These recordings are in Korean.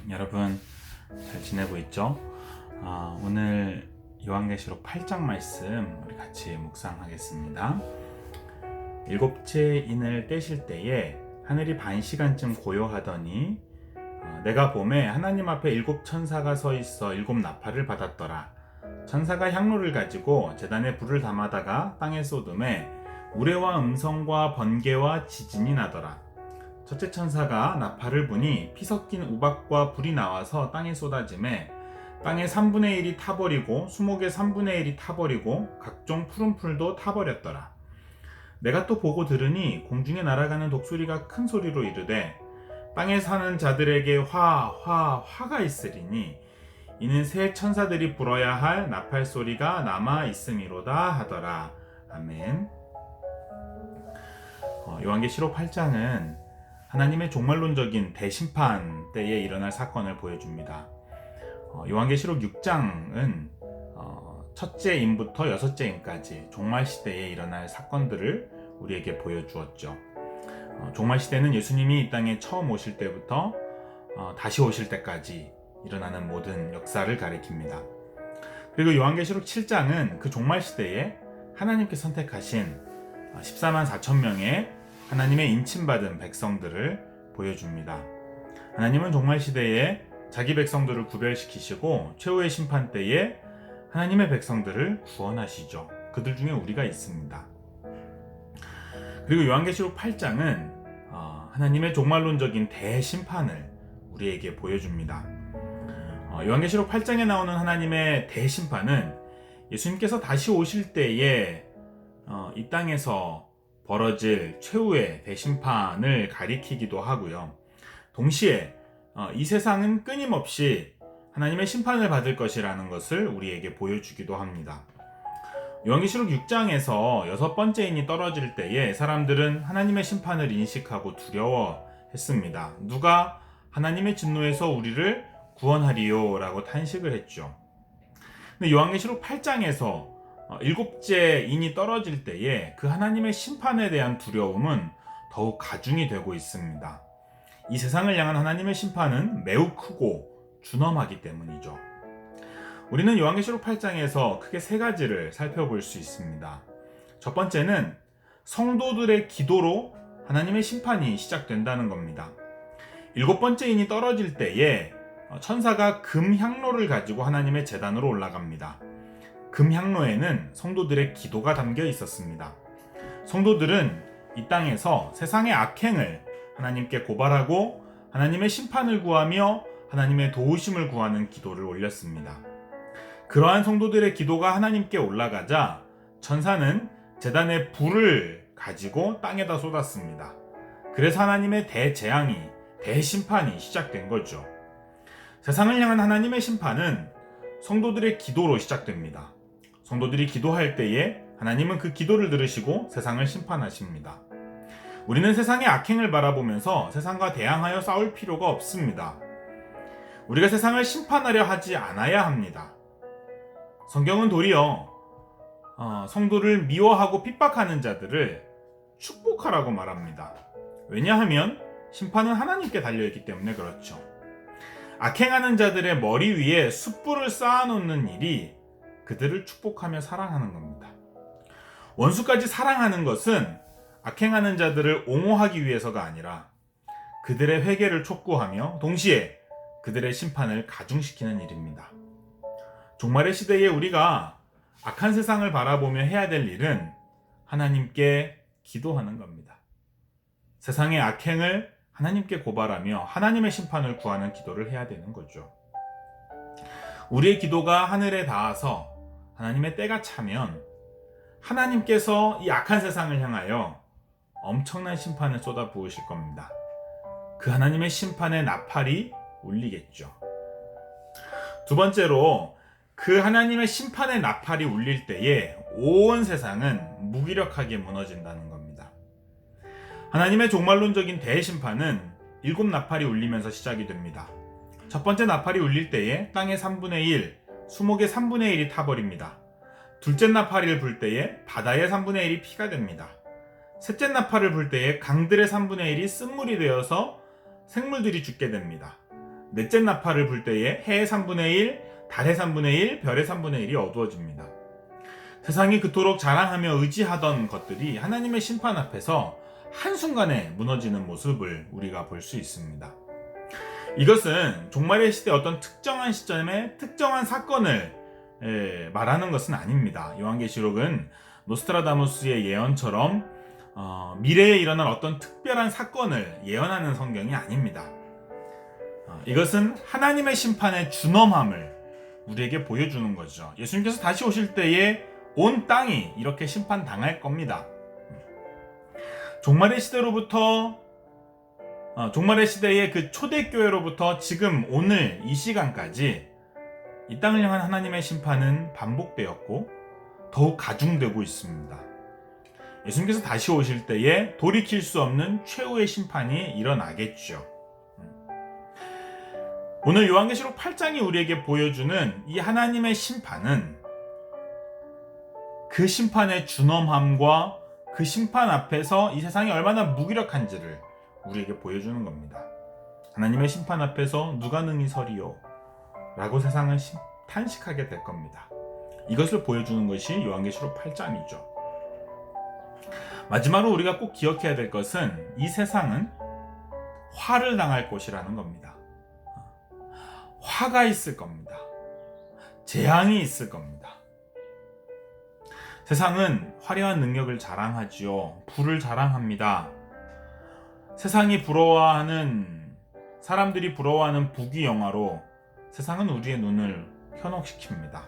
여러분 잘 지내고 있죠? 오늘 요한계시록 8장 말씀 우리 같이 묵상하겠습니다. 일곱째 인을 떼실 때에 하늘이 반 시간쯤 고요하더니 내가 보매 하나님 앞에 일곱 천사가 서 있어 일곱 나팔을 받았더라. 천사가 향로를 가지고 제단에 불을 담아다가 땅에 쏟음에 우레와 음성과 번개와 지진이 나더라. 첫째 천사가 나팔을 부니 피 섞인 우박과 불이 나와서 땅에 쏟아짐에 땅의 3분의 1이 타버리고 수목의 3분의 1이 타버리고 각종 푸른 풀도 타버렸더라. 내가 또 보고 들으니 공중에 날아가는 독수리가 큰 소리로 이르되 땅에 사는 자들에게 화가 있으리니 이는 새 천사들이 불어야 할 나팔 소리가 남아 있음이로다 하더라. 아멘. 요한계시록 8장은 하나님의 종말론적인 대심판 때에 일어날 사건을 보여줍니다. 요한계시록 6장은 첫째 인부터 여섯째 인까지 종말시대에 일어날 사건들을 우리에게 보여주었죠. 종말시대는 예수님이 이 땅에 처음 오실 때부터 다시 오실 때까지 일어나는 모든 역사를 가리킵니다. 그리고 요한계시록 7장은 그 종말시대에 하나님께 선택하신 14만 4천 명의 하나님의 인침받은 백성들을 보여줍니다. 하나님은 종말시대에 자기 백성들을 구별시키시고 최후의 심판 때에 하나님의 백성들을 구원하시죠. 그들 중에 우리가 있습니다. 그리고 요한계시록 8장은 하나님의 종말론적인 대심판을 우리에게 보여줍니다. 요한계시록 8장에 나오는 하나님의 대심판은 예수님께서 다시 오실 때에 이 땅에서 벌어질 최후의 대심판을 가리키기도 하고요. 동시에 이 세상은 끊임없이 하나님의 심판을 받을 것이라는 것을 우리에게 보여주기도 합니다. 요한계시록 6장에서 여섯 번째 인이 떨어질 때에 사람들은 하나님의 심판을 인식하고 두려워했습니다. 누가 하나님의 진노에서 우리를 구원하리요? 라고 탄식을 했죠. 근데 요한계시록 8장에서 일곱째 인이 떨어질 때에 그 하나님의 심판에 대한 두려움은 더욱 가중이 되고 있습니다. 이 세상을 향한 하나님의 심판은 매우 크고 준엄하기 때문이죠. 우리는 요한계시록 8장에서 크게 세 가지를 살펴볼 수 있습니다. 첫 번째는 성도들의 기도로 하나님의 심판이 시작된다는 겁니다. 일곱 번째 인이 떨어질 때에 천사가 금 향로를 가지고 하나님의 제단으로 올라갑니다. 금 향로에는 성도들의 기도가 담겨 있었습니다. 성도들은 이 땅에서 세상의 악행을 하나님께 고발하고 하나님의 심판을 구하며 하나님의 도우심을 구하는 기도를 올렸습니다. 그러한 성도들의 기도가 하나님께 올라가자 천사는 제단에 불을 가지고 땅에다 쏟았습니다. 그래서 하나님의 대재앙이, 대심판이 시작된 거죠. 세상을 향한 하나님의 심판은 성도들의 기도로 시작됩니다. 성도들이 기도할 때에 하나님은 그 기도를 들으시고 세상을 심판하십니다. 우리는 세상의 악행을 바라보면서 세상과 대항하여 싸울 필요가 없습니다. 우리가 세상을 심판하려 하지 않아야 합니다. 성경은 도리어 성도를 미워하고 핍박하는 자들을 축복하라고 말합니다. 왜냐하면 심판은 하나님께 달려있기 때문에 그렇죠. 악행하는 자들의 머리 위에 숯불을 쌓아놓는 일이 그들을 축복하며 사랑하는 겁니다. 원수까지 사랑하는 것은 악행하는 자들을 옹호하기 위해서가 아니라 그들의 회개를 촉구하며 동시에 그들의 심판을 가중시키는 일입니다. 종말의 시대에 우리가 악한 세상을 바라보며 해야 될 일은 하나님께 기도하는 겁니다. 세상의 악행을 하나님께 고발하며 하나님의 심판을 구하는 기도를 해야 되는 거죠. 우리의 기도가 하늘에 닿아서 하나님의 때가 차면 하나님께서 이 악한 세상을 향하여 엄청난 심판을 쏟아 부으실 겁니다. 그 하나님의 심판의 나팔이 울리겠죠. 두 번째로 그 하나님의 심판의 나팔이 울릴 때에 온 세상은 무기력하게 무너진다는 겁니다. 하나님의 종말론적인 대심판은 일곱 나팔이 울리면서 시작이 됩니다. 첫 번째 나팔이 울릴 때에 땅의 3분의 1, 수목의 3분의 1이 타버립니다. 둘째 나팔을 불 때에 바다의 3분의 1이 피가 됩니다. 셋째 나팔을 불 때에 강들의 3분의 1이 쓴물이 되어서 생물들이 죽게 됩니다. 넷째 나팔을 불 때에 해의 3분의 1, 달의 3분의 1, 별의 3분의 1이 어두워집니다. 세상이 그토록 자랑하며 의지하던 것들이 하나님의 심판 앞에서 한순간에 무너지는 모습을 우리가 볼 수 있습니다. 이것은 종말의 시대 어떤 특정한 시점에 특정한 사건을 말하는 것은 아닙니다. 요한계시록은 노스트라다무스의 예언처럼 미래에 일어날 어떤 특별한 사건을 예언하는 성경이 아닙니다. 이것은 하나님의 심판의 준엄함을 우리에게 보여주는 거죠. 예수님께서 다시 오실 때에 온 땅이 이렇게 심판당할 겁니다. 종말의 시대의 그 초대교회로부터 지금 오늘 이 시간까지 이 땅을 향한 하나님의 심판은 반복되었고 더욱 가중되고 있습니다. 예수님께서 다시 오실 때에 돌이킬 수 없는 최후의 심판이 일어나겠죠. 오늘 요한계시록 8장이 우리에게 보여주는 이 하나님의 심판은 그 심판의 준엄함과 그 심판 앞에서 이 세상이 얼마나 무기력한지를 우리에게 보여주는 겁니다. 하나님의 심판 앞에서 누가 능히 서리요? 라고 세상은 탄식하게 될 겁니다. 이것을 보여주는 것이 요한계시록 8장이죠. 마지막으로 우리가 꼭 기억해야 될 것은 이 세상은 화를 당할 곳이라는 겁니다. 화가 있을 겁니다. 재앙이 있을 겁니다. 세상은 화려한 능력을 자랑하지요. 부를 자랑합니다. 세상이 부러워하는, 사람들이 부러워하는 부귀영화로 세상은 우리의 눈을 현혹시킵니다.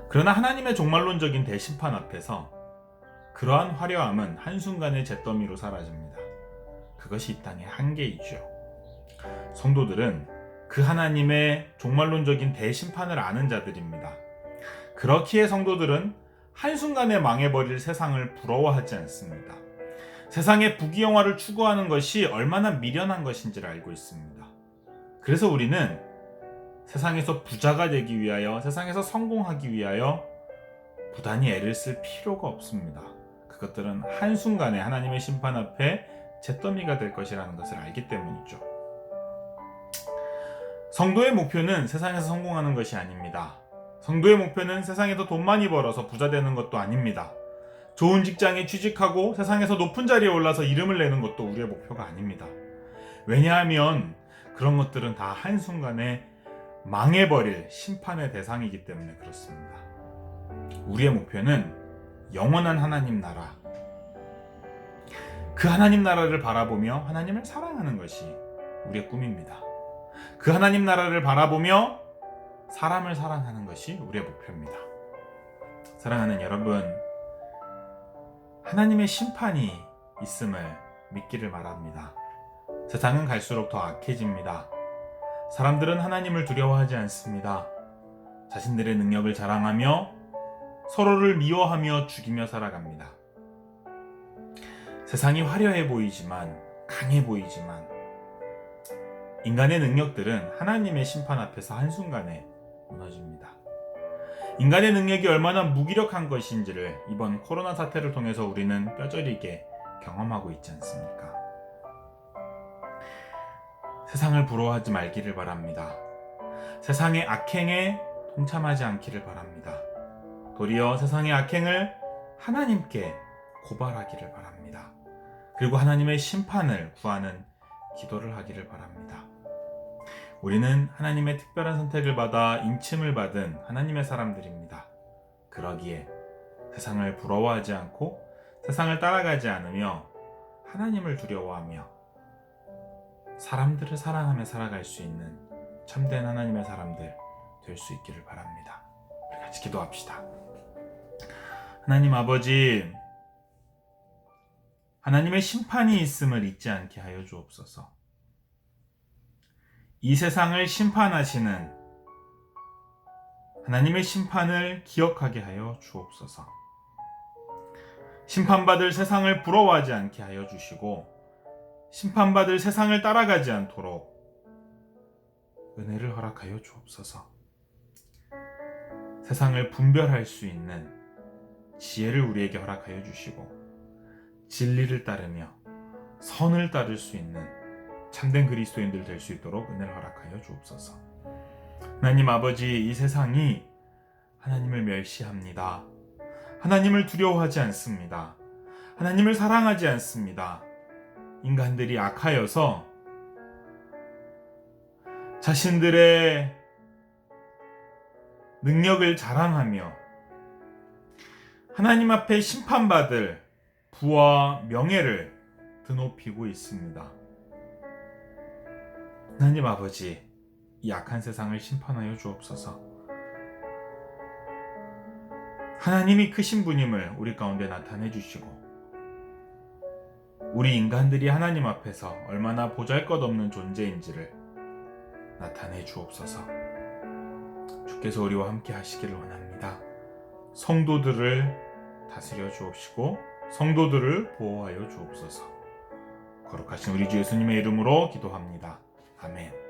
그러나 하나님의 종말론적인 대심판 앞에서 그러한 화려함은 한순간의 잿더미로 사라집니다. 그것이 이 땅의 한계이죠. 성도들은 그 하나님의 종말론적인 대심판을 아는 자들입니다. 그렇기에 성도들은 한순간에 망해버릴 세상을 부러워하지 않습니다. 세상의 부귀영화를 추구하는 것이 얼마나 미련한 것인지를 알고 있습니다. 그래서 우리는 세상에서 부자가 되기 위하여, 세상에서 성공하기 위하여 부단히 애를 쓸 필요가 없습니다. 그것들은 한순간에 하나님의 심판 앞에 잿더미가 될 것이라는 것을 알기 때문이죠. 성도의 목표는 세상에서 성공하는 것이 아닙니다. 성도의 목표는 세상에서 돈 많이 벌어서 부자 되는 것도 아닙니다. 좋은 직장에 취직하고 세상에서 높은 자리에 올라서 이름을 내는 것도 우리의 목표가 아닙니다. 왜냐하면 그런 것들은 다 한순간에 망해버릴 심판의 대상이기 때문에 그렇습니다. 우리의 목표는 영원한 하나님 나라, 그 하나님 나라를 바라보며 하나님을 사랑하는 것이 우리의 꿈입니다. 그 하나님 나라를 바라보며 사람을 사랑하는 것이 우리의 목표입니다. 사랑하는 여러분, 하나님의 심판이 있음을 믿기를 바랍니다. 세상은 갈수록 더 악해집니다. 사람들은 하나님을 두려워하지 않습니다. 자신들의 능력을 자랑하며 서로를 미워하며 죽이며 살아갑니다. 세상이 화려해 보이지만, 강해 보이지만 인간의 능력들은 하나님의 심판 앞에서 한순간에 무너집니다. 인간의 능력이 얼마나 무기력한 것인지를 이번 코로나 사태를 통해서 우리는 뼈저리게 경험하고 있지 않습니까? 세상을 부러워하지 말기를 바랍니다. 세상의 악행에 동참하지 않기를 바랍니다. 도리어 세상의 악행을 하나님께 고발하기를 바랍니다. 그리고 하나님의 심판을 구하는 기도를 하기를 바랍니다. 우리는 하나님의 특별한 선택을 받아 인침을 받은 하나님의 사람들입니다. 그러기에 세상을 부러워하지 않고 세상을 따라가지 않으며 하나님을 두려워하며 사람들을 사랑하며 살아갈 수 있는 참된 하나님의 사람들 될 수 있기를 바랍니다. 우리 같이 기도합시다. 하나님 아버지, 하나님의 심판이 있음을 잊지 않게 하여 주옵소서. 이 세상을 심판하시는 하나님의 심판을 기억하게 하여 주옵소서. 심판받을 세상을 부러워하지 않게 하여 주시고 심판받을 세상을 따라가지 않도록 은혜를 허락하여 주옵소서. 세상을 분별할 수 있는 지혜를 우리에게 허락하여 주시고 진리를 따르며 선을 따를 수 있는 참된 그리스도인들 될 수 있도록 은혜를 허락하여 주옵소서. 하나님 아버지, 이 세상이 하나님을 멸시합니다. 하나님을 두려워하지 않습니다. 하나님을 사랑하지 않습니다. 인간들이 악하여서 자신들의 능력을 자랑하며 하나님 앞에 심판받을 부와 명예를 드높이고 있습니다. 하나님 아버지, 이 악한 세상을 심판하여 주옵소서. 하나님이 크신 분임을 우리 가운데 나타내 주시고, 우리 인간들이 하나님 앞에서 얼마나 보잘것없는 존재인지를 나타내 주옵소서. 주께서 우리와 함께 하시기를 원합니다. 성도들을 다스려 주옵시고 성도들을 보호하여 주옵소서. 거룩하신 우리 주 예수님의 이름으로 기도합니다. 아멘.